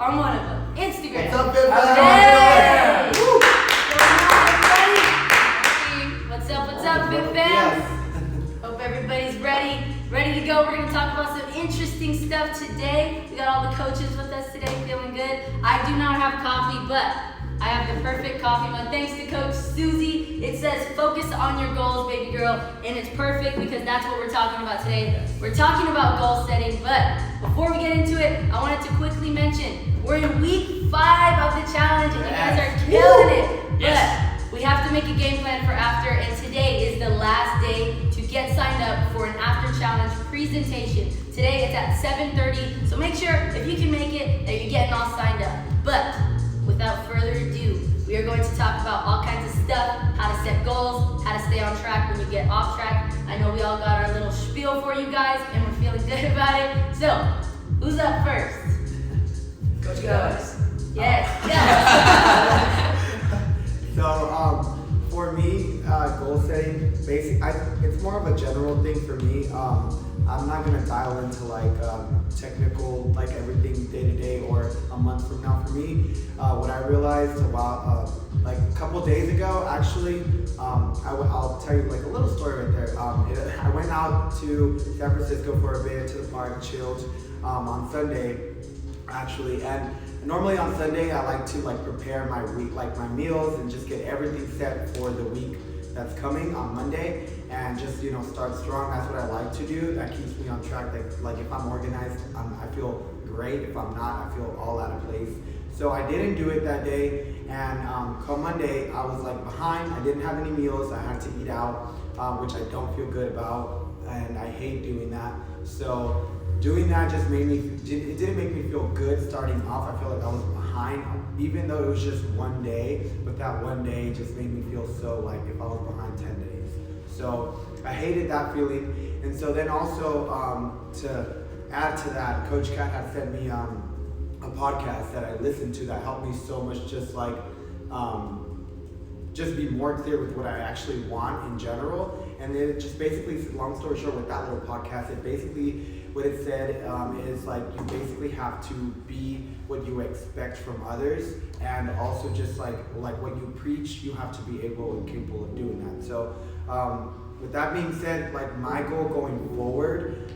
on one of them. Instagram. What's up, VFFBBC? Hey! Woo! What's up, VFF? Yes. Hope everybody's ready to go. We're going to talk about some interesting stuff today. We got all the coaches with us today, feeling good. I do not have coffee, but I have the perfect coffee mug. Thanks to Coach Susie. It says, focus on your goals, baby girl. And it's perfect because that's what we're talking about today. We're talking about goal setting, but before we get into it, I wanted to quickly mention, we're in week 5 of the challenge, and you guys are killing it. Yes. But we have to make a game plan for after, and today is the last day to get signed up for an after challenge presentation. Today it's at 7:30, so make sure if you can make it that you're getting all signed up. But without further ado, we are going to talk about all kinds of stuff, how to set goals, how to stay on track when you get off track. I know we all got our little spiel for you guys, and we're feeling good about it. So, who's up first? Coach guys. Yes. So, for me, goal setting, it's more of a general thing for me. I'm not gonna dial into technical, everything day to day or a month from now. For me, what I realized a couple days ago, actually, I'll tell you a little story right there. I went out to San Francisco for a bit, to the park, chilled on Sunday, actually, and normally on Sunday I like to prepare my week, my meals, and just get everything set for the week that's coming on Monday, and just start strong. That's what I like to do. That keeps me on track. Like if I'm organized, I feel great. If I'm not, I feel all out of place. So I didn't do it that day, and come Monday I was behind. I didn't have any meals. I had to eat out, which I don't feel good about, and I hate doing that. So doing that just it didn't make me feel good starting off. I feel like I was behind, even though it was just one day, but that one day just made me feel so like if I was behind 10 days. So I hated that feeling. And so then also to add to that, Coach Kat had sent me a podcast that I listened to that helped me so much, just be more clear with what I actually want in general. And then it just basically, long story short, with that little podcast, what it said is you basically have to be what you expect from others, and also just like what you preach, you have to be able and capable of doing that. So with that being said, my goal going forward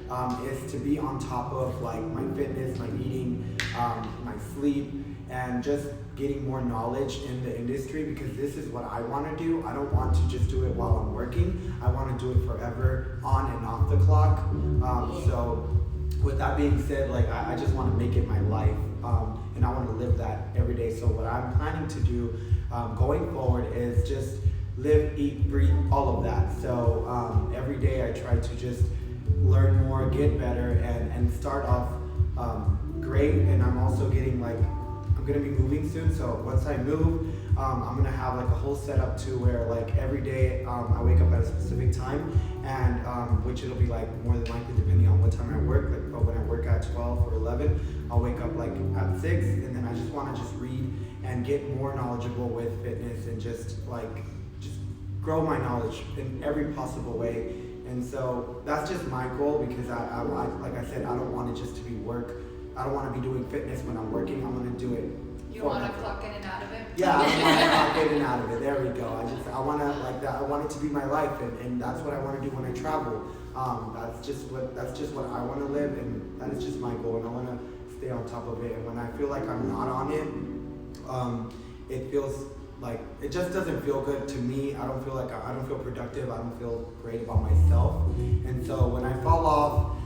is to be on top of my fitness, my eating, my sleep, and just getting more knowledge in the industry, because this is what I want to do. I don't want to just do it while I'm working. I want to do it forever, on and off the clock. So with that being said, I just want to make it my life, and I want to live that every day. So what I'm planning to do going forward is just live, eat, breathe, all of that. So every day I try to just learn more, get better, and start off great. And I'm also getting I'm gonna be moving soon, so once I move, I'm gonna have a whole setup to where every day I wake up at a specific time, and which it'll be more than likely depending on what time I work. But when I work at 12 or 11, I'll wake up at 6, and then I just want to just read and get more knowledgeable with fitness, and just grow my knowledge in every possible way. And so that's just my goal, because I like I said, I don't want it just to be work. I don't want to be doing fitness when I'm working. I want to do it. You want to clock in and out of it? Yeah, I want to clock in and out of it. There we go. I want to that. I want it to be my life, and that's what I want to do when I travel. That's just what I want to live, and that is just my goal, and I want to stay on top of it. And when I feel like I'm not on it, it feels it just doesn't feel good to me. I don't feel productive. I don't feel great about myself. And so when I fall off,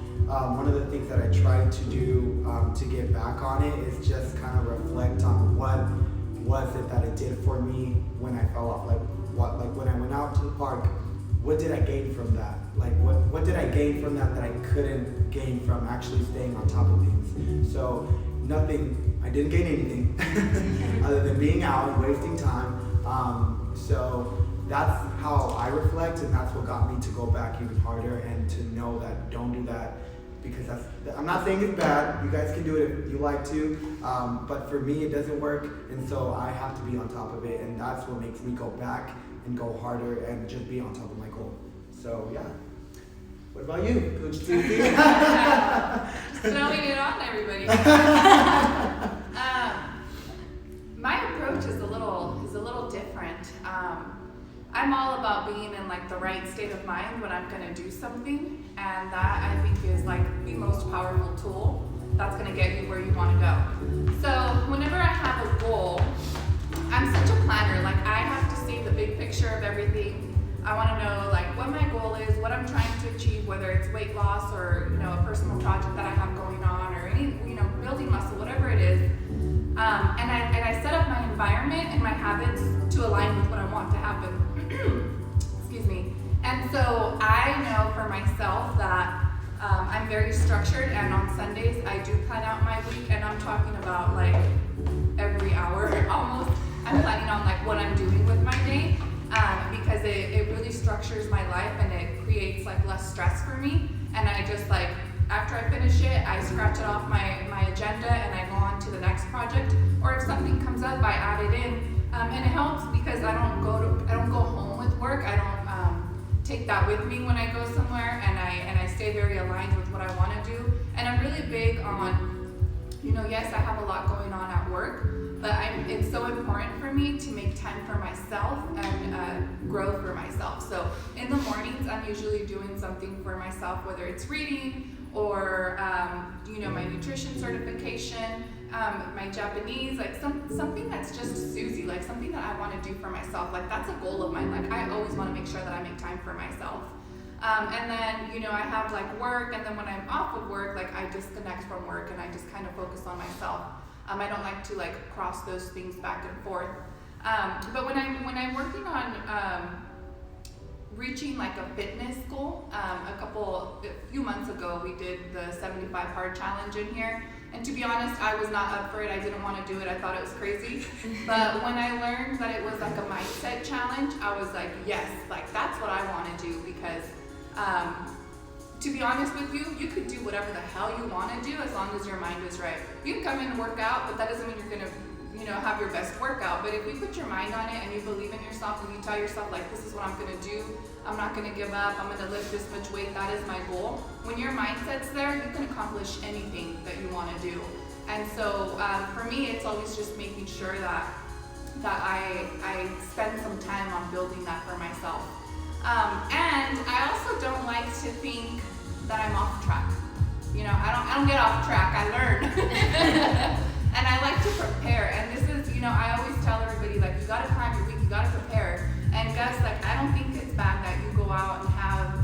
one of the things that I try to do to get back on it is just kind of reflect on what was it that it did for me when I fell off. When I went out to the park, what did I gain from that? What did I gain from that I couldn't gain from actually staying on top of things? So nothing. I didn't gain anything other than being out and wasting time. So that's how I reflect, and that's what got me to go back even harder and to know that don't do that, because I'm not saying it's bad. You guys can do it if you like to, but for me it doesn't work, and so I have to be on top of it, and that's what makes me go back and go harder and just be on top of my goal. So yeah. What about you, Coach Susie? Just throwing it on everybody. state of mind when I'm gonna do something, and that I think is like the most powerful tool that's gonna get you where you wanna go. So whenever I have a goal, I'm such a planner. Like I have to see the big picture of everything. I wanna know like what my goal is, what I'm trying to achieve, whether it's weight loss or a personal project that I have going on, or any building muscle, whatever it is. And I set up my environment and my habits to align with what I want to happen. Excuse me. And so I know for myself that I'm very structured, and on Sundays I do plan out my week, and I'm talking about like every hour almost. I'm planning on like what I'm doing with my day, because it really structures my life and it creates like less stress for me. And I just like, after I finish it, I scratch it off my agenda and I go on to the next project. Or if something comes up, I add it in, and it helps because I don't go home with work. I don't take that with me when I go somewhere, and I stay very aligned with what I want to do. And I'm really big on, yes, I have a lot going on at work, but it's so important for me to make time for myself and grow for myself. So in the mornings, I'm usually doing something for myself, whether it's reading or my nutrition certification, my Japanese, like something that's just Susie, like something that I want to do for myself. Like that's a goal of mine. Like I always want to make sure that I make time for myself. And then, I have like work, and then when I'm off of work, like I disconnect from work and I just kind of focus on myself. I don't like to like cross those things back and forth. But when I'm working on reaching like a fitness goal, a few months ago we did the 75 hard challenge in here. And to be honest, I was not up for it. I didn't want to do it. I thought it was crazy. But when I learned that it was like a mindset challenge, I was like, yes, like that's what I want to do, because to be honest with you, you could do whatever the hell you want to do as long as your mind is right. You can come in and work out, but that doesn't mean you're going to have your best workout. But if you put your mind on it and you believe in yourself and you tell yourself like, this is what I'm going to do, I'm not going to give up, I'm going to lift this much weight, that is my goal. When your mindset's there, you can accomplish anything that you want to do. And so for me, it's always just making sure that I spend some time on building that for myself. And I also don't like to think that I'm off track. I don't get off track, I learn. And I like to prepare, and this is, I always tell everybody, like, you gotta plan your week, you gotta prepare. And guys, like, I don't think it's bad that you go out and have,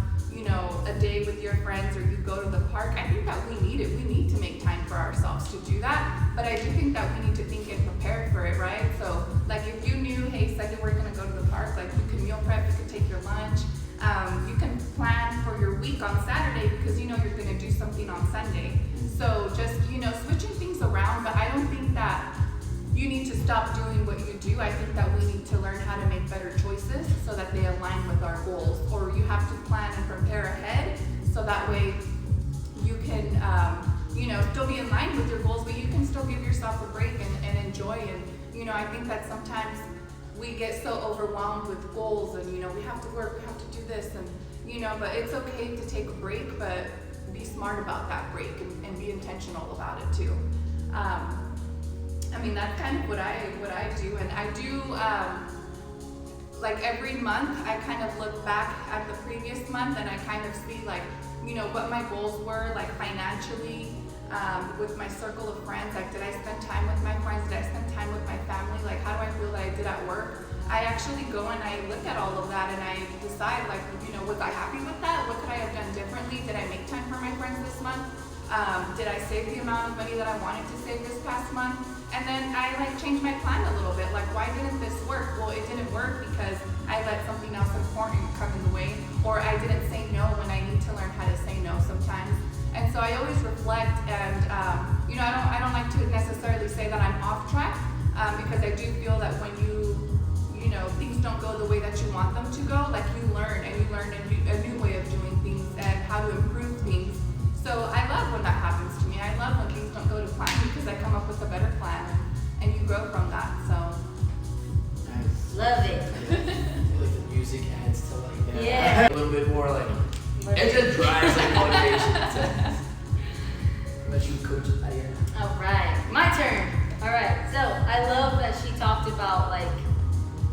a day with your friends, or you go to the park. I think that we need it. We need to make time for ourselves to do that. But I do think that we need to think and prepare for it, right? So, like, if you knew, hey, Sunday we're gonna go to the park, like, you can meal prep, you can take your lunch. You can plan for your week on Saturday because you're gonna do something on Sunday. So just, switching things around, but I don't think that you need to stop doing what you do. I think that we need to learn how to make better choices so that they align with our goals. Or you have to plan and prepare ahead so that way you can, still be in line with your goals, but you can still give yourself a break and enjoy. And, I think that sometimes we get so overwhelmed with goals and, we have to work, we have to do this, and, but it's okay to take a break, but be smart about that break and be intentional about it too. That's kind of what I do, and I do like every month I kind of look back at the previous month and I kind of see like what my goals were, like financially, with my circle of friends. Like, did I spend time with my friends? Did I spend time with my family? Like, how do I feel that I did at work? I actually go and I look at all of that and I decide, like, was I happy with that? What could I have done differently? Did I make time for my friends this month? Did I save the amount of money that I wanted to save this past month? And then I change my plan a little bit. Like, why didn't this work? Well, it didn't work because I let something else important come in the way, or I didn't say no when I need to learn how to say no sometimes. And so I always reflect, and I don't like to necessarily say that I'm off track, because I do feel that when things don't go the way that you want them to go, like you learn a new way of doing things and how to improve things. So I love when that happens to me. I love when things don't go to plan because I come up with a better plan and you grow from that. So Nice. Love it. Like the music adds to like that. Yeah. A little bit more like it just drives like motivation. Let you coach it out here. All right, my turn. All right, so I love that she talked about like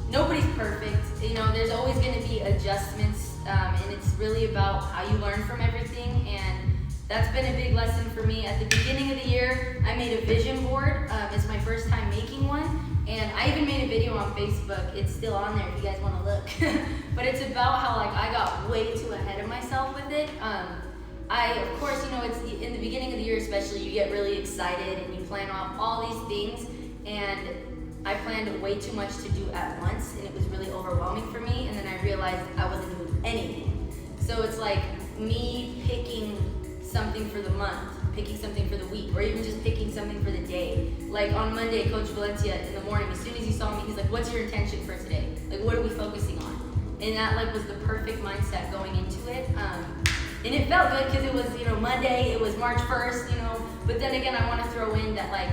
nobody's perfect. There's always going to be adjustments, and really about how you learn from everything, and that's been a big lesson for me. At the beginning of the year, I made a vision board. It's my first time making one, and I even made a video on Facebook. It's still on there if you guys want to look. But it's about how like I got way too ahead of myself with it. Of course, it's in the beginning of the year especially, you get really excited and you plan out all these things, and I planned way too much to do at once, and it was really overwhelming for me, and then I realized I wasn't doing anything. So it's like me picking something for the month, picking something for the week, or even just picking something for the day. Like on Monday, Coach Valencia in the morning, as soon as he saw me, he's like, what's your intention for today? Like, what are we focusing on? And that like was the perfect mindset going into it. And it felt good because it was, Monday, it was March 1st, but then again, I want to throw in that like,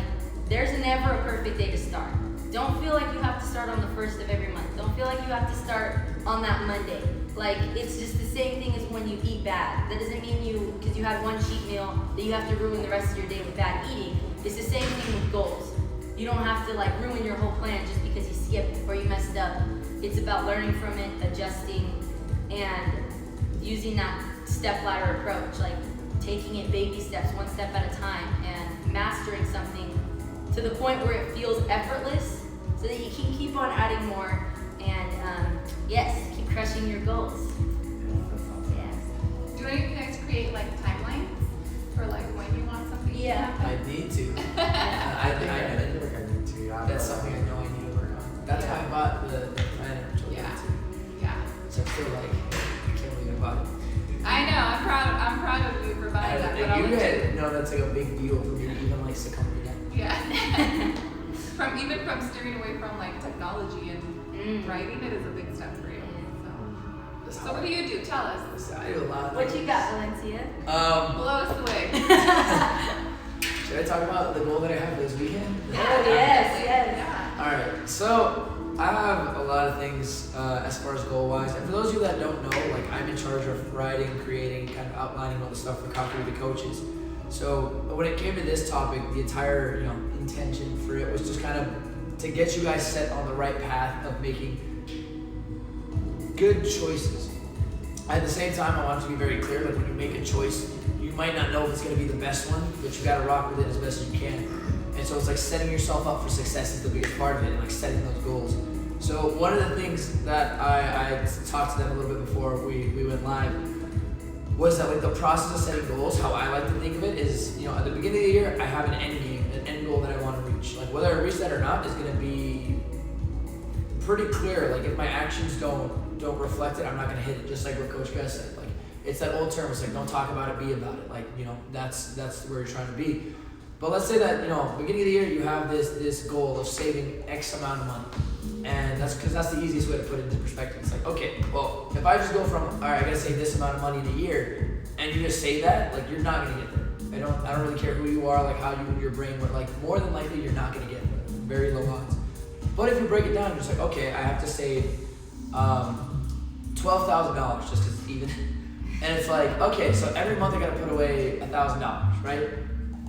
there's never a perfect day to start. Don't feel like you have to start on the 1st of every month. Don't feel like you have to start on that Monday. Like, it's just the same thing as when you eat bad. That doesn't mean because you had one cheat meal, that you have to ruin the rest of your day with bad eating. It's the same thing with goals. You don't have to like ruin your whole plan just because you skipped or you messed up. It's about learning from it, adjusting, and using that step ladder approach, like taking it baby steps, one step at a time, and mastering something to the point where it feels effortless, so that you can keep on adding more, and yes, keep crushing your goals. Yes. Do any of you guys create like timelines for like when you want something to Yeah. happen? I need to. That's something I know I need to work on. That's why I bought the planner. Yeah. Yeah. So I feel like I can't believe I bought it. I know. I'm proud of you for buying that. But I'll You let had no, that's like a big deal for me to even like succumb to that. Yeah. from steering away from like technology and writing, it is a big step for you. So what do you do? Tell us. I do a lot of What things. you got, Valencia? Blow us away. Should I talk about the goal that I have this weekend? Yes. Yeah. Alright, so I have a lot of things as far as goal-wise. And for those of you that don't know, like I'm in charge of writing, creating, kind of outlining all the stuff for Coffee with the Coaches. So when it came to this topic, the entire intention for it was just kind of to get you guys set on the right path of making good choices. At the same time, I want it to be very clear, like when you make a choice, you might not know if it's going to be the best one, but you got to rock with it as best as you can. And so it's like setting yourself up for success is the biggest part of it, and like setting those goals. So one of the things that I talked to them a little bit before we went live was that like the process of setting goals, how I like to think of it is, at the beginning of the year, I have an end game, an end goal that I want to reach. Like whether I reach that or not is going to be pretty clear. Like if my actions don't reflect it, I'm not going to hit it. Just like what Coach Gus said, like it's that old term. It's like don't talk about it, be about it. Like that's where you're trying to be. But let's say that beginning of the year you have this goal of saving X amount of money, and that's because that's the easiest way to put it into perspective. It's like, okay, well if I just go from all right, I gotta save this amount of money in a year, and you just say that, like you're not gonna get there. I don't really care who you are, like how your brain works. Like more than likely you're not gonna get there. Very low odds. But if you break it down, you're just like, okay, I have to save $12,000 just because it's even. And it's like, okay, so every month I gotta put away $1,000, right?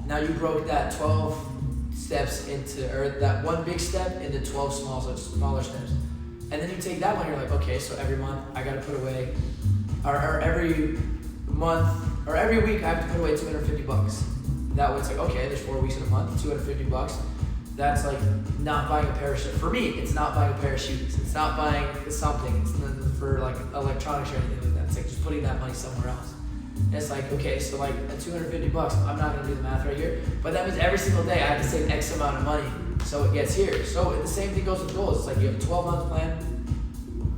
Now you broke that 12 steps or that one big step into 12 smaller steps. And then you take that one, you're like, okay, so every month I gotta put away, or every month, or every week I have to put away $250. That way it's like, okay, there's 4 weeks in a month, $250. That's like not buying a pair of shoes. For me, it's not buying a pair of shoes. It's not buying something. It's not for like electronics or anything like that. It's like just putting that money somewhere else. And it's like, okay, so like at $250, I'm not gonna do the math right here, but that means every single day I have to save X amount of money so it gets here. So the same thing goes with goals. It's like you have a 12-month plan,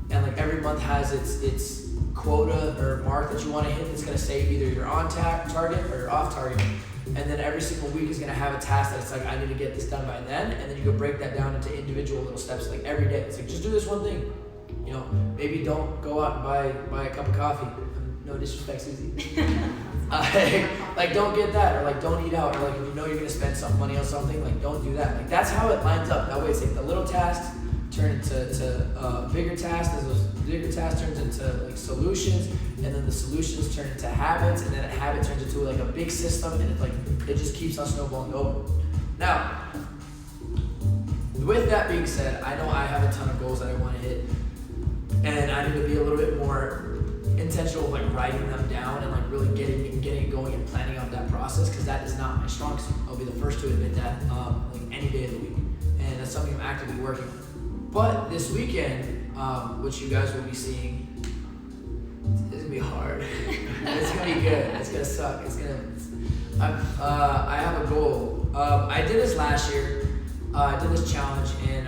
and like every month has its quota or mark that you want to hit. That's gonna say either you're on target or you're off target. And then every single week is gonna have a task that it's like, I need to get this done by then, and then you go break that down into individual little steps. Like every day, it's like just do this one thing. Maybe don't go out and buy a cup of coffee. No disrespect, Susie. Like don't get that, or like don't eat out, or like if you know you're gonna spend some money on something, like don't do that. Like that's how it lines up. That way it's like the little tasks turn into bigger tasks, and those bigger tasks turns into like solutions, and then the solutions turn into habits, and then a habit turns into like a big system, and it just keeps on snowballing over. Now, with that being said, I know I have a ton of goals that I want to hit, and I need to be a little bit more intentional of like writing them down and like really getting it going and planning out that process, because that is not my strong suit. I'll be the first to admit that, like any day of the week, and that's something I'm actively working on. But this weekend, which you guys will be seeing, it's gonna be hard. It's gonna be good. It's gonna suck. I have a goal. I did this last year. I did this challenge, and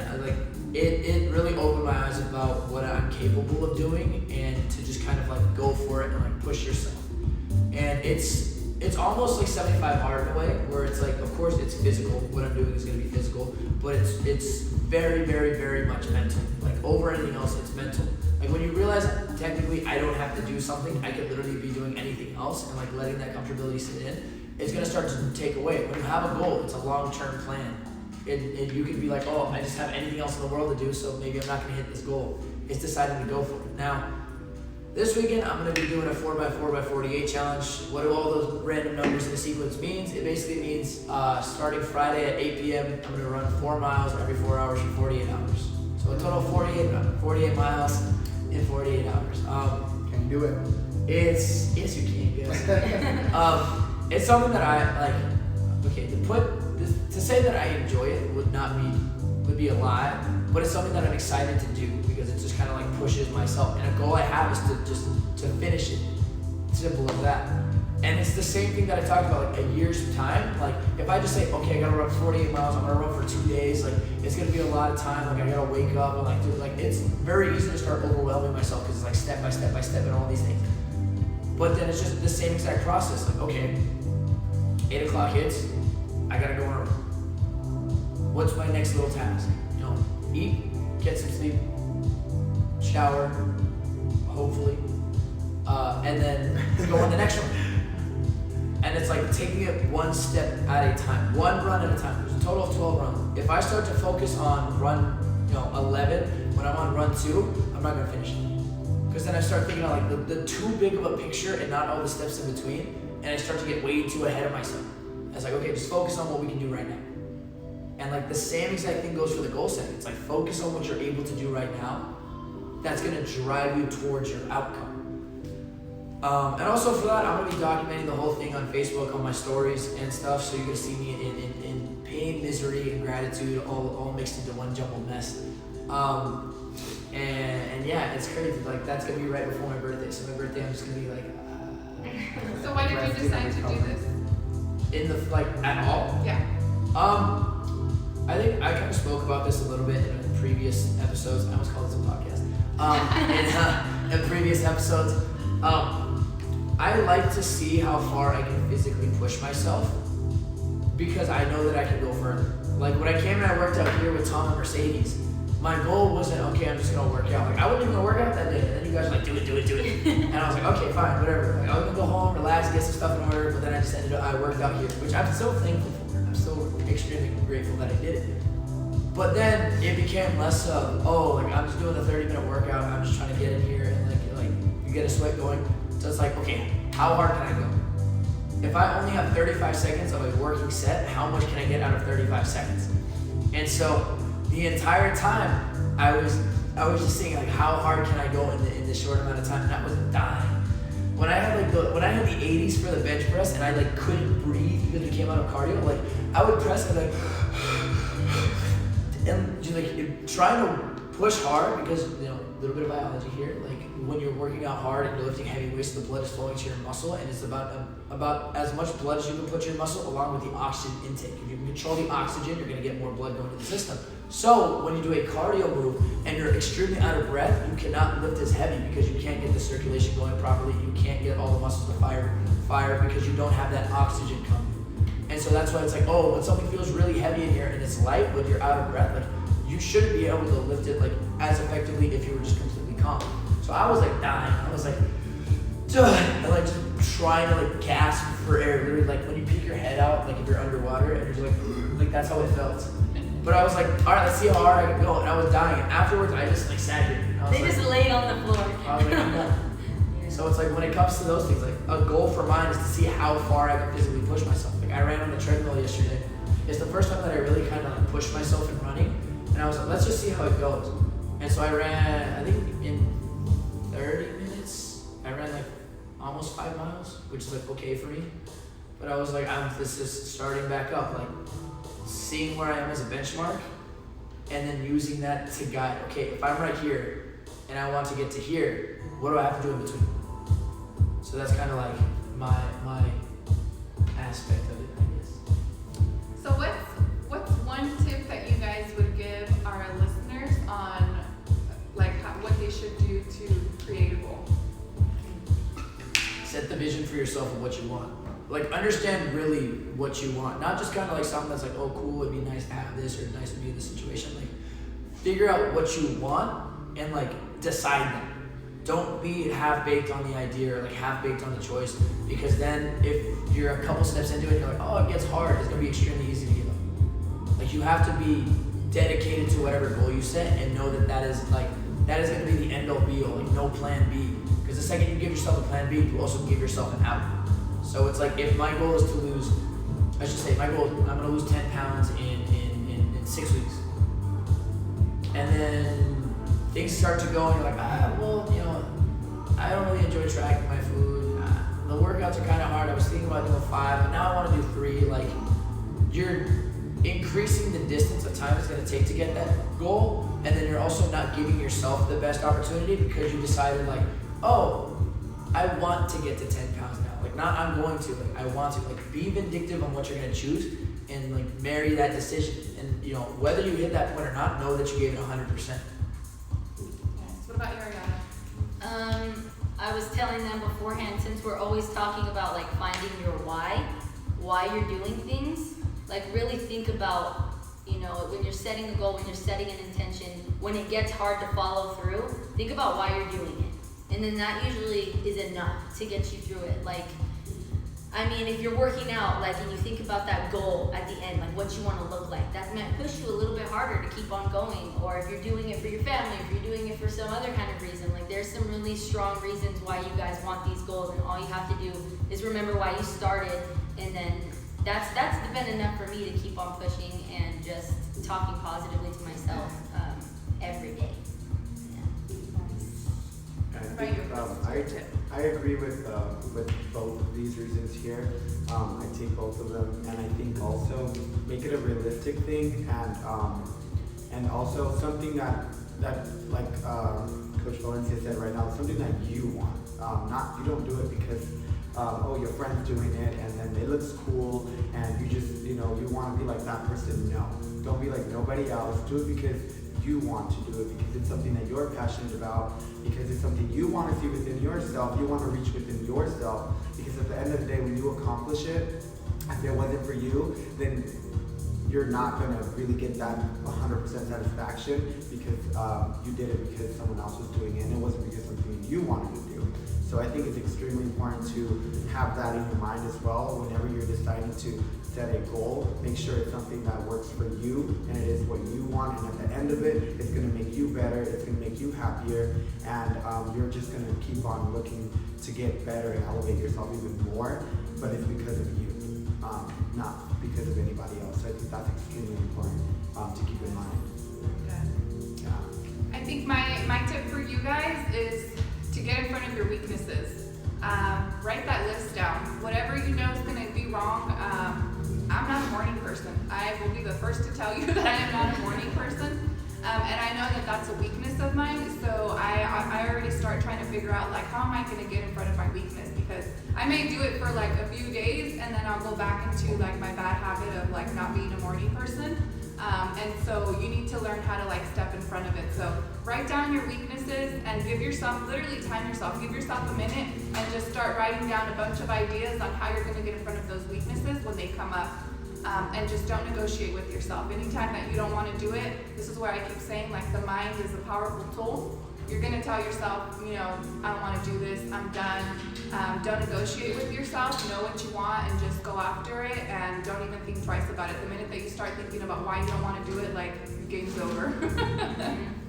it really opened my eyes about what I'm capable of doing, and to just kind of like go for it and like push yourself. And it's almost like 75 hard in a way, where it's like, of course it's physical. What I'm doing is gonna be physical, but it's very, very, very much mental. Like over anything else, it's mental. Like when you realize technically I don't have to do something, I could literally be doing anything else, and like letting that comfortability sit in, it's gonna start to take away. When you have a goal, it's a long-term plan. And you can be like, oh, I just have anything else in the world to do, so maybe I'm not gonna hit this goal. It's deciding to go for it. Now, this weekend I'm gonna be doing a 4x4x48 challenge. What do all those random numbers in the sequence means? It basically means starting Friday at 8 p.m., I'm gonna run 4 miles every 4 hours for 48 hours. So a total of 48 miles in 48 hours. Can you do it? Yes, you can, guys. It's something that I like. Okay, to say that I enjoy it would be a lie, but it's something that I'm excited to do, because it just kind of like pushes myself. And a goal I have is to finish it. Simple as that. And it's the same thing that I talked about, like a year's time. Like if I just say, okay, I gotta run 48 miles, I'm gonna run for 2 days, like it's gonna be a lot of time, like I gotta wake up and like do it. Like it's very easy to start overwhelming myself, because it's like step by step by step and all these things. But then it's just the same exact process. Like, okay, 8 o'clock hits, I gotta go on a run. What's my next little task? You know, eat, get some sleep, shower, hopefully, and then go on the next one. And it's like taking it one step at a time, one run at a time. There's a total of 12 runs. If I start to focus on run, 11, when I'm on run 2, I'm not gonna finish it. Because then I start thinking of like the too big of a picture and not all the steps in between, and I start to get way too ahead of myself. It's like, okay, just focus on what we can do right now. And like the same exact thing goes for the goal setting. It's like focus on what you're able to do right now. That's gonna drive you towards your outcome. And also for that, I'm gonna be documenting the whole thing on Facebook, on my stories and stuff. So you're gonna see me in pain, misery, and gratitude, all mixed into one jumbled mess. And yeah, it's crazy. Like that's gonna be right before my birthday. So my birthday, I'm just gonna be like. So why did you decide to do this? In the at all? Yeah. I think I kind of spoke about this a little bit in previous episodes. I almost called this a podcast. In previous episodes, I like to see how far I can physically push myself, because I know that I can go further. Like when I came and I worked out here with Tom and Mercedes, my goal wasn't, okay, I'm just gonna work out. Like I wasn't even gonna work out that day. And then you guys were like, do it. And I was like, okay, fine, whatever. Like I was gonna go home, relax, get some stuff in order, but then I just ended up, I worked out here, which I'm so thankful for. I'm so extremely grateful that I did it. But then it became less of, like I'm just doing a 30-minute workout, I'm just trying to get in here and like you get a sweat going. So it's like, okay, how hard can I go? If I only have 35 seconds of a working set, how much can I get out of 35 seconds? And so the entire time I was just thinking like, how hard can I go in this short amount of time? And I was dying. When I had the 80s for the bench press and I like couldn't breathe because we came out of cardio, like I would press and like and just like trying to push hard, because a little bit of biology here, like when you're working out hard and you're lifting heavy weights, the blood is flowing to your muscle, and it's about as much blood as you can put to your muscle along with the oxygen intake. If you can control the oxygen, you're gonna get more blood going to the system. So when you do a cardio move and you're extremely out of breath, you cannot lift as heavy because you can't get the circulation going properly. You can't get all the muscles to fire because you don't have that oxygen coming. And so that's why it's like, when something feels really heavy in here and it's light, but you're out of breath, like you shouldn't be able to lift it like as effectively if you were just completely calm. So I was like dying. I was like, and like just trying to like gasp for air. Literally, like when you peek your head out, like if you're underwater, and you're just like that's how it felt. But I was like, all right, let's see how hard I can go. And I was dying. And afterwards, I just like sat here. They just laid on the floor. I was like, I'm done. So it's like when it comes to those things, like a goal for mine is to see how far I can physically push myself. Like I ran on the treadmill yesterday. It's the first time that I really kind of like pushed myself in running. And I was like, let's just see how it goes. And so I ran, I think in 30 minutes, I ran like almost 5 miles, which is like okay for me. But I was like, this is starting back up, like seeing where I am as a benchmark, and then using that to guide. Okay, if I'm right here and I want to get to here, what do I have to do in between? So that's kind of like my aspect of it, I guess. So what's one tip that you guys would give our listeners on like what they should do to create a goal? Set the vision for yourself of what you want. Like understand really what you want, not just kind of like something that's like, oh cool, it'd be nice to have this or nice to be in this situation. Like figure out what you want and like decide that. Don't be half-baked on the idea or like half-baked on the choice, because then if you're a couple steps into it, you're like, oh, it gets hard, it's gonna be extremely easy to give up. Like you have to be dedicated to whatever goal you set and know that that is gonna be the end-all be-all, like no plan B. Because the second you give yourself a plan B, you also give yourself an out. So it's like if my goal is to lose, I should say my goal, I'm gonna lose 10 pounds in 6 weeks. And then things start to go and you're like, well, you know, I don't really enjoy tracking my food. The workouts are kind of hard. I was thinking about doing 5, but now I want to do 3. Like, you're increasing the distance of time it's going to take to get that goal, and then you're also not giving yourself the best opportunity because you decided like, oh, I want to get to 10 pounds now. Like, not I'm going to, like I want to. Like, be vindictive on what you're going to choose and like marry that decision. And you know, whether you hit that point or not, know that you gave it 100%. What about you, Ariana? I was telling them beforehand, since we're always talking about like finding your why you're doing things, like really think about, you know, when you're setting a goal, when you're setting an intention, when it gets hard to follow through, think about why you're doing it. And then that usually is enough to get you through it. Like, I mean, if you're working out, like, and you think about that goal at the end, like what you want to look like, that might push you a little bit harder to keep on going. Or if you're doing it for your family, if you're doing it for some other kind of reason, like there's some really strong reasons why you guys want these goals, and all you have to do is remember why you started, and then that's been enough for me to keep on pushing and just talking positively to myself every day. I agree with both of these reasons here. I take both of them, and I think also make it a realistic thing, and also something that like Coach Valencia said right now, something that you want. Not you don't do it because oh, your friend's doing it and then it looks cool and you just, you know, you want to be like that person. No, don't be like nobody else. Do it because you want to do it, because it's something that you're passionate about, because it's something you want to see within yourself, you want to reach within yourself. Because at the end of the day, when you accomplish it, if it wasn't for you, then you're not going to really get that 100% satisfaction, because you did it because someone else was doing it, and it wasn't because something you wanted to do. So I think it's extremely important to have that in your mind as well whenever you're deciding to set a goal. Make sure it's something that works for you and it is what you want, and at the end of it, it's going to make you better, it's going to make you happier, and you're just going to keep on looking to get better and elevate yourself even more, but it's because of you, not because of anybody else. So I think that's extremely important to keep in mind. Yeah. I think my tip for you guys is to get in front of your weaknesses. Write that list down. Whatever you know is going to be wrong. I'm not a morning person. I will be the first to tell you that I am not a morning person. And I know that that's a weakness of mine. So I already start trying to figure out, like, how am I going to get in front of my weakness? Because I may do it for like a few days and then I'll go back into like my bad habit of like not being a morning person. And so you need to learn how to like step in front of it. So write down your weaknesses and give yourself, literally time yourself, give yourself a minute and just start writing down a bunch of ideas on how you're going to get in front of those weaknesses when they come up. And just don't negotiate with yourself. Anytime that you don't want to do it, this is where I keep saying, like, the mind is a powerful tool. You're going to tell yourself, you know, I don't want to do this, I'm done. Don't negotiate with yourself. Know what you want and just go after it, and don't even think twice about it. The minute that you start thinking about why you don't want to do it, like, game's over.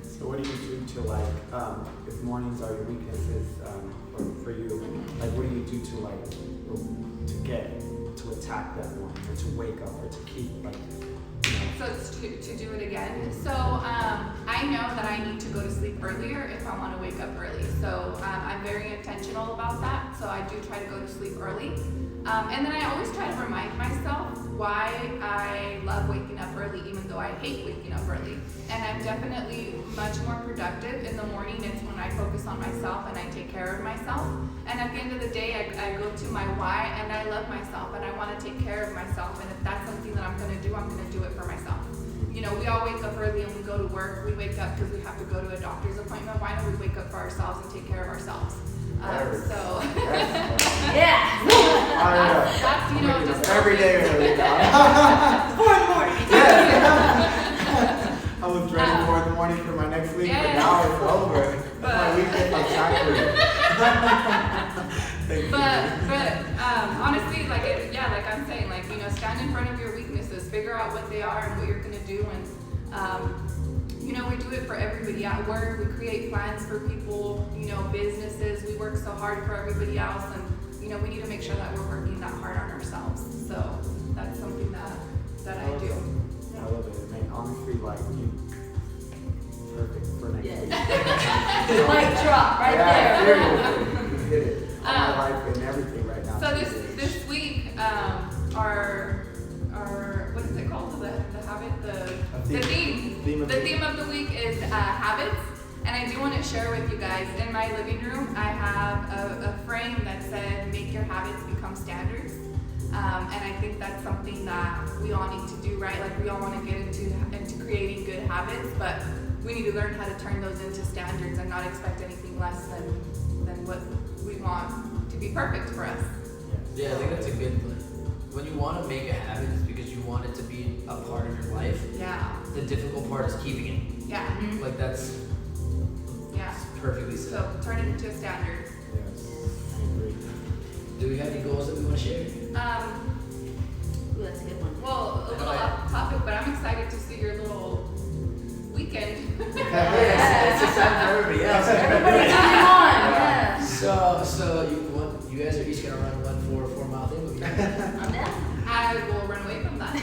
So what do you do to, like, if mornings are your weaknesses, or for you, like, what do you do to, like, to attack that morning, or to wake up, or to keep, like, you know? So it's to do it again. So I I know that I need to go to sleep earlier if I want to wake up early. So I'm very intentional about that. So I do try to go to sleep early. And then I always try to remind myself why I love waking up early, even though I hate waking up early. And I'm definitely much more productive in the morning. It's when I focus on myself and I take care of myself. And at the end of the day, I go to my why, and I love myself and I want to take care of myself. And if that's something that I'm going to do, I'm going to do it for myself. You know, we all wake up early and we go to work. We wake up because we have to go to a doctor's appointment. Why don't we wake up for ourselves and take care of ourselves? So Yeah. that's you know just every day early. 4 in the morning. I was ready for the morning for my next week, but now it's over. My weekend like Saturday. But honestly, like like I'm saying, like you know, stand in front of your weaknesses, figure out what they are and what you're gonna do, and you know, we do it for everybody at work. We create plans for people, you know, businesses. We work so hard for everybody else, and you know, we need to make sure that we're working that hard on ourselves. So that's something that I do. I love it, man. Honestly, like you, perfect for next week. Mic drop right Yeah, there. seriously, you hit it. All my life and everything right now. So this week, our what is it called? The habit, the theme of the week is habits. And I do want to share with you guys, in my living room, I have a frame that said, make your habits become standards. And I think that's something that we all need to do, right? Like we all want to get into creating good habits, but we need to learn how to turn those into standards and not expect anything less than what we want to be perfect for us. Yeah, I think that's a good thing. When you want to make a habit, it's because you want it to be a part of your life. Yeah. The difficult part is keeping it. Yeah. Mm-hmm. Like that's perfectly said. So turn it into a standard. Yes, I agree. Do we have any goals that we want to share? Ooh, that's a good one. Well, a little off topic, but I'm excited to see your little weekend. Yes, it's exciting for everybody else. Everybody's on. Yeah. So you guys are each gonna run 1 4 mile thing with me. I'm down. I will run away from that.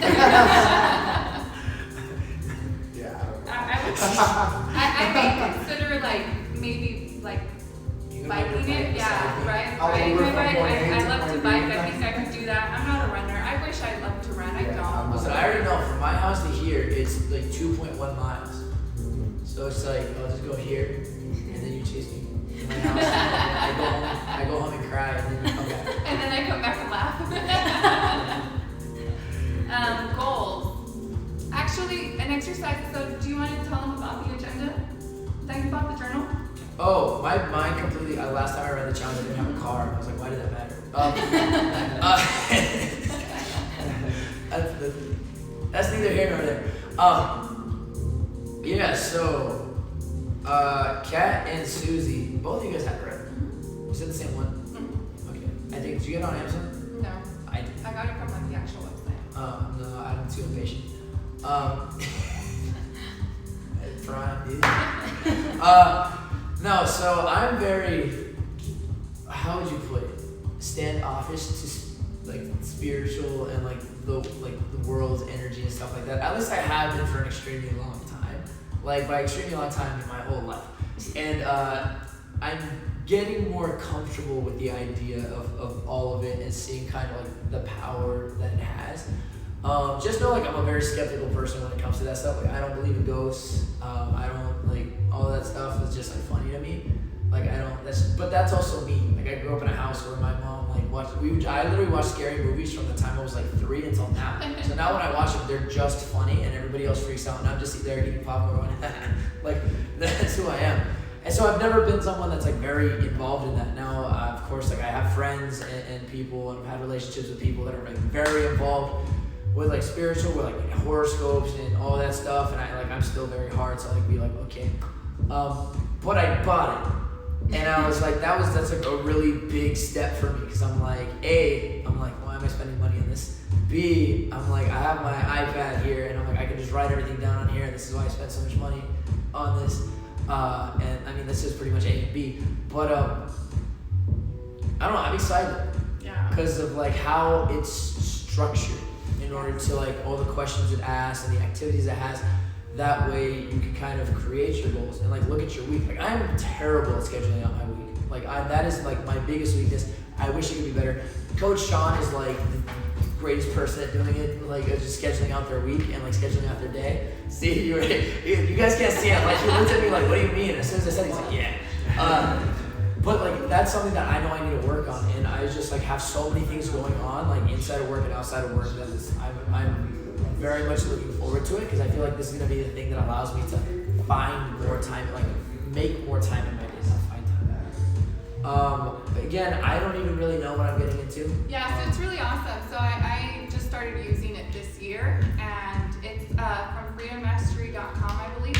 Yeah. I may consider maybe biking it. Yeah, right. I love to bike. I think I could do that. I'm not a runner. I wish I loved to run. I don't. Listen, I already know from my house to here, it's like 2.1 miles. So it's like, I'll just go here, and then you chase me to my house. I go home and cry, and then you come back. And then I come back and laugh. Goals. Actually, an exercise. So, do you want to tell them about the agenda? Tell you about the journal? Oh, my mind completely. Last time I ran the challenge, I didn't have a car. I was like, why did that matter? That's neither here nor there. Yeah, so Kat and Susie, both of you guys have it, right? You said the same one? Mm-hmm. Okay. I think, did you get it on Amazon? No. I did. I got it from the actual website. No, I'm too impatient. Prime, dude. No, so I'm very, how would you put it? Standoffish to like spiritual and like the world's energy and stuff like that. At least I have been for an extremely long time. Like by extremely long time in my whole life. And I'm getting more comfortable with the idea of all of it and seeing kind of like the power that it has. Just know like I'm a very skeptical person when it comes to that stuff. Like I don't believe in ghosts. I don't like all that stuff is just like funny to me. Like I don't. But that's also me. Like I grew up in a house where my mom like watched. I literally watched scary movies from the time I was like 3 until now. So now when I watch them, they're just funny, and everybody else freaks out, and I'm just there eating popcorn. Like that's who I am. And so I've never been someone that's like very involved in that. Now, of course, like I have friends and people, and I've had relationships with people that are like very involved with like spiritual, with like horoscopes and all that stuff, and I'm still very hard, so I like be like, okay. But I bought it. And I was like, that's like a really big step for me, because I'm like, why am I spending money on this? B, I'm like, I have my iPad here, and I'm like, I can just write everything down on here, and this is why I spent so much money on this. And I mean, this is pretty much A and B. But I don't know, I'm excited. Yeah. Because of like how it's structured in order to like all the questions it asks and the activities it has. That way you can kind of create your goals and like look at your week. Like I'm terrible at scheduling out my week. Like that is like my biggest weakness. I wish it could be better. Coach Sean is like the greatest person at doing it, like just scheduling out their week and like scheduling out their day. See, you guys can't see it. Like he looked at me like, what do you mean? And as soon as I said it, he's like, yeah. But like that's something that I know I need to work on, and I just like have so many things going on, like inside of work and outside of work, that I'm very much looking forward to it, because I feel like this is gonna be the thing that allows me to find more time, like make more time in my days, not find time. Again, I don't even really know what I'm getting into. Yeah, so it's really awesome. So I just started using it this year, and it's from freedommastery.com, I believe.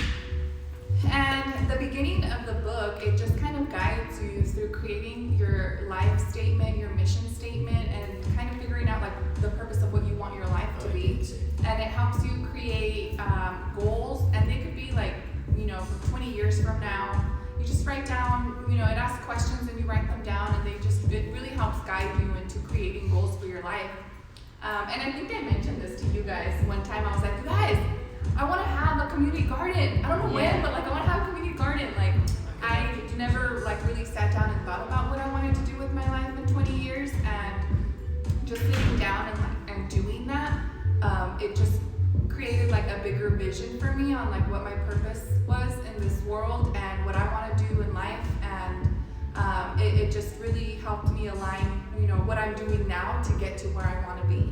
And the beginning of the book, it just kind of guides you through creating your life statement, your mission statement, and kind of figuring out like the purpose of what you want your life to be. And it helps you create goals, and they could be like, you know, 20 years from now. You just write down, you know, it asks questions and you write them down, and it really helps guide you into creating goals for your life. And I think I mentioned this to you guys one time. I was like, you guys, I want to have a community garden. I don't know when, but like I want to have a community garden. Like I never like really sat down and thought about what I wanted to do with my life in 20 years, and just sitting down and doing that, it just created like a bigger vision for me on like what my purpose was in this world and what I want to do in life, and it just really helped me align, you know, what I'm doing now to get to where I want to be.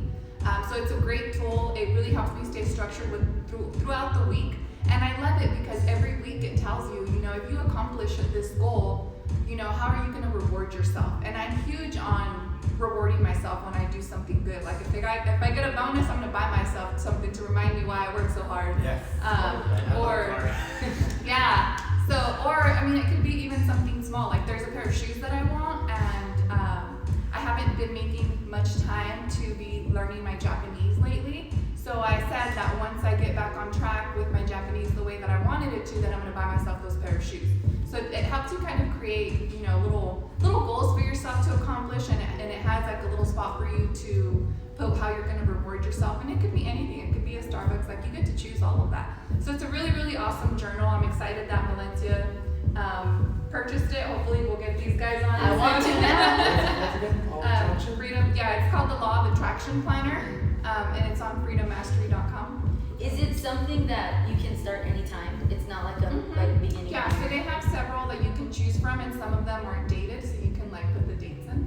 So it's a great tool. It really helps me stay structured throughout the week, and I love it because every week it tells you, you know, if you accomplish this goal, you know, how are you going to reward yourself? And I'm huge on rewarding myself when I do something good. Like if I get a bonus, I'm going to buy myself something to remind me why I worked so hard. Yes. Yeah. So, or I mean, it could be even something small. Like there's a pair of shoes that I want, and I haven't been making much time to be learning my Japanese lately. So I said that once I get back on track with my Japanese the way that I wanted it to, then I'm going to buy myself those pair of shoes. So it helps you kind of create, you know, little goals for yourself to accomplish, and it has like a little spot for you to put how you're going to reward yourself. And it could be anything. It could be a Starbucks. Like you get to choose all of that. So it's a really, really awesome journal. I'm excited that Valencia purchased it. Hopefully we'll get these guys on. I want to now. Freedom. Yeah, it's called the Law of Attraction Planner, and it's on freedommastery.com. Is it something that you can start anytime? It's not like a like beginning. Yeah, so they have several that you can choose from, and some of them aren't dated, so you can like put the dates in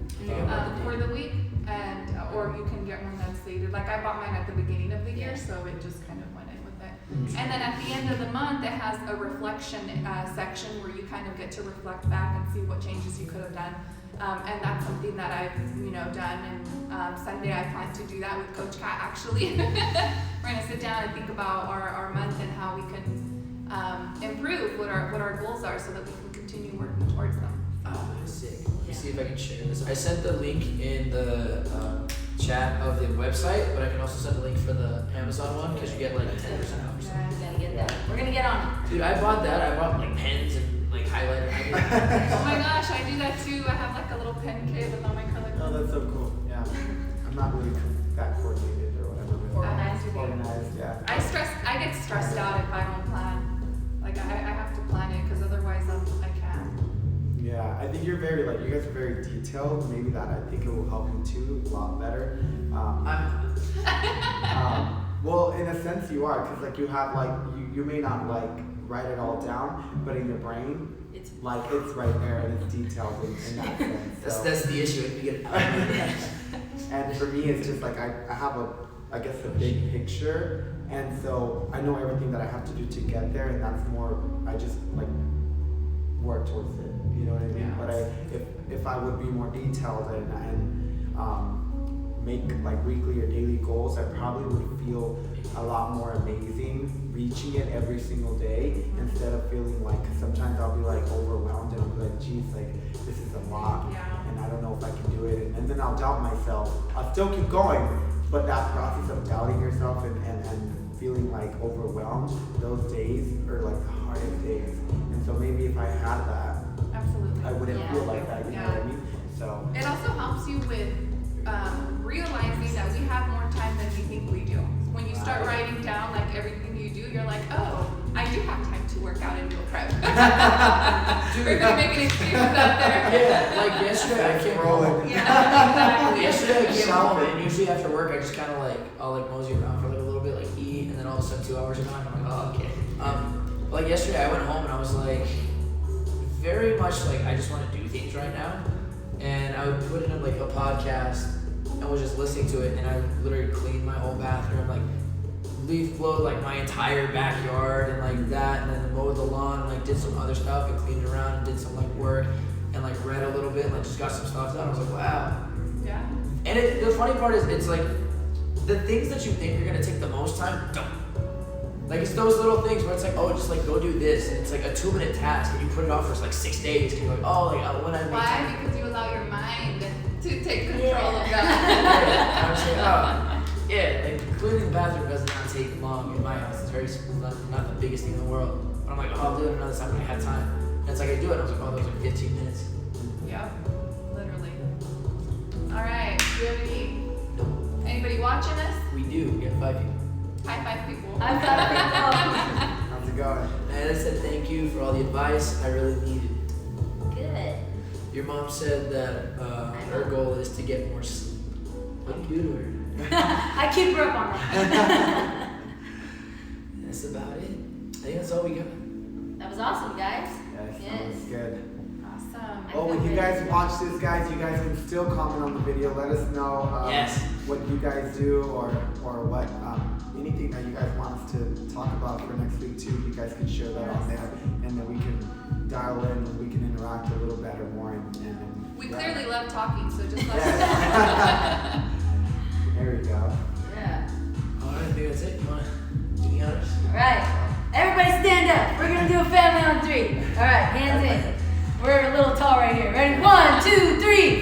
for the week, and or you can get one that's dated. Like I bought mine at the beginning of the year, so it just kind of went in with it. And then at the end of the month, it has a reflection section where you kind of get to reflect back and see what changes you could have done. And that's something that I've, you know, done. And Sunday I plan to do that with Coach Kat. Actually, we're gonna sit down and think about our month and how we can improve what our goals are, so that we can continue working towards them. Sick. Let me see if I can share this. I sent the link in the chat of the website, but I can also send the link for the Amazon one, because you get like 10% off or something. We're gonna get that. We're gonna get on it. Dude, I bought that. I bought like pens and like highlighter. Oh my gosh, I do that too. I have like a little pen kit with all my color. Oh, that's so cool. Yeah. I'm not really that coordinated or whatever. Organized. Yeah. I get stressed out if I don't plan. Like I have to plan it, because otherwise I can't. Yeah, I think you're very you guys are very detailed. Maybe that I think it will help you too a lot better. Well, in a sense you are, because like you have you may not like write it all down, but in your brain it's right there and it's detailed in that sense. That's the issue. You get And for me, it's just like I have I guess a big picture, and so I know everything that I have to do to get there, and that's more I just like work towards it. You know what I mean? Yeah. But if I would be more detailed and make like weekly or daily goals, I probably would feel a lot more amazing reaching it every single day, instead of feeling like sometimes I'll be like overwhelmed and I'll be like, geez, like this is a lot, and I don't know if I can do it, and then I'll doubt myself. I'll still keep going, but that process of doubting yourself and feeling like overwhelmed, those days are like the hardest days. And so maybe if I had that, Absolutely. I wouldn't feel like that, you know what I mean? So it also helps you with realizing that we have more time than we think we do. When you start writing down like everything you do, you're like, oh, do have time to work out and meal prep. We're gonna make an excuse out there. Yeah, like yesterday I came home. Yeah, Yesterday I came home and usually after work I just kind of like, I'll like mosey around for like a little bit, like eat, and then all of a sudden 2 hours are gone. I'm like, oh, okay. Like yesterday I went home and I was like, very much like I just want to do things right now. And I would put in like a podcast and was just listening to it, and I literally cleaned my whole bathroom, like leaf blowed like my entire backyard and like that, and then mowed the lawn and like did some other stuff and cleaned around and did some like work and like read a little bit and like just got some stuff done. I was like, wow. Yeah. And the funny part is it's like the things that you think are gonna take the most time don't. Like it's those little things where it's like, oh, just like go do this, and it's like a 2-minute task, and you put it off for like 6 days, and you're like, oh, like when I make Why? time. Because you allow your mind to take control of that. Yeah, I'm saying, oh, yeah, like cleaning the bathroom does not take long in my house. It's very not the biggest thing in the world. But I'm like, oh, I'll do it another time when I have time. And it's like I do it, and I was like, oh, that was like 15 minutes. Yep, literally. All right, do you have anybody watching us? We do. We have 5 people. High five people. I've got How's it going? And I said thank you for all the advice. I really needed it. people. Good. Your mom said that her goal is to get more sleep. What do you do to her? I keep her up on that. That's about it. I think that's all we got. That was awesome, guys. Yes, that Yes. was good. Awesome. Well, when you guys watch this, guys, you guys can still comment on the video. Let us know Yes. what you guys do or what anything that you guys want us to talk about for next week too. You guys can share that on there, and then we can dial in and we can interact a little better more. And We clearly love talking, so just let us know. Yes. There we go. Yeah. All right, I think that's it. You want to do the honors? All right. Everybody stand up. We're going to do a family on 3. All right, hands in. We're a little tall right here. Ready? 1, 2, 3.